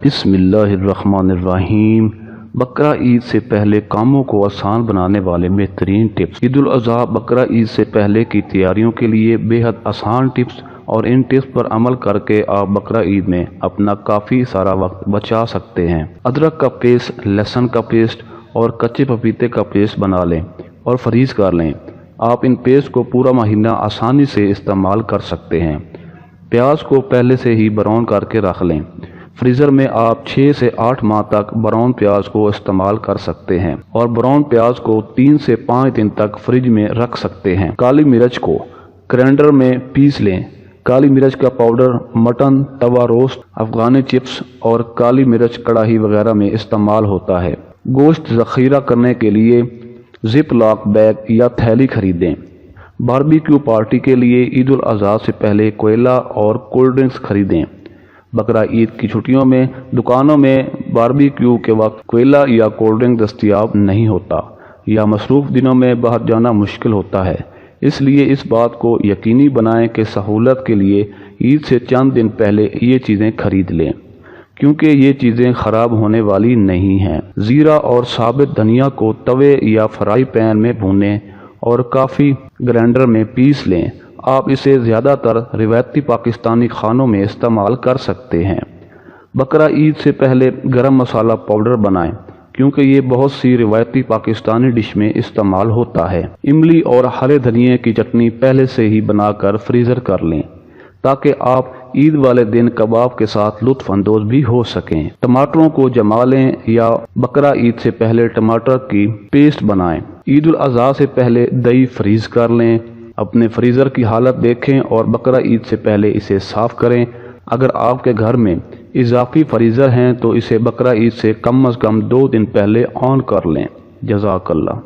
बिस्मिल्लाहिर्रहमानिर्रहीम। बकरा ईद से पहले कामों को आसान बनाने वाले बेहतरीन टिप्स। ईद उल अज़हा बकरा ईद से पहले की तैयारियों के लिए बेहद आसान टिप्स, और इन टिप्स पर अमल करके आप बकरा ईद में अपना काफ़ी सारा वक्त बचा सकते हैं। अदरक का पेस्ट, लहसुन का पेस्ट और कच्चे पपीते का पेस्ट बना लें और फ्रीज कर लें। आप इन पेस्ट को पूरा महीना आसानी से इस्तेमाल कर सकते हैं। प्याज को पहले से ही ब्राउन करके रख लें। फ्रीज़र में आप 6 से 8 माह तक ब्राउन प्याज को इस्तेमाल कर सकते हैं और ब्राउन प्याज को 3 से 5 दिन तक फ्रिज में रख सकते हैं। काली मिर्च को ग्राइंडर में पीस लें। काली मिर्च का पाउडर मटन, तवा रोस्ट, अफगानी चिप्स और काली मिर्च कढ़ाई वगैरह में इस्तेमाल होता है। गोश्त ज़ख़ीरा करने के लिए जिप लॉक बैग या थैली खरीदें। बारबेक्यू पार्टी के लिए ईद उल अज़हा से पहले कोयला और कोल्ड ड्रिंक्स खरीदें। बकरा ईद की छुट्टियों में दुकानों में बारबेक्यू के वक्त कोयला या कोल्ड ड्रिंक दस्तयाब नहीं होता, या मसरूफ़ दिनों में बाहर जाना मुश्किल होता है। इसलिए इस बात को यकीनी बनाएं कि सहूलत के लिए ईद से चंद दिन पहले ये चीज़ें खरीद लें, क्योंकि ये चीज़ें ख़राब होने वाली नहीं हैं। ज़ीरा और साबित धनिया को तवे या फ्राई पैन में भूनें और काफ़ी ग्राइंडर में पीस लें। आप इसे ज़्यादातर रिवायती पाकिस्तानी खानों में इस्तेमाल कर सकते हैं। बकरा ईद से पहले गरम मसाला पाउडर बनाएं, क्योंकि ये बहुत सी रिवायती पाकिस्तानी डिश में इस्तेमाल होता है। इमली और हरे धनिए की चटनी पहले से ही बनाकर फ्रीज़र कर लें, ताकि आप ईद वाले दिन कबाब के साथ लुत्फ़ अंदोज़ भी हो सकें। टमाटरों को जमा लें या बकरा ईद से पहले टमाटर की पेस्ट बनाएं। ईद उल अज़हा से पहले दही फ्रीज़ कर लें। अपने फ्रीज़र की हालत देखें और बकरा ईद से पहले इसे साफ़ करें। अगर आपके घर में इजाफी फ्रीज़र हैं तो इसे बकरा ईद से कम 2 दिन पहले ऑन कर लें। जज़ाकल्लाह।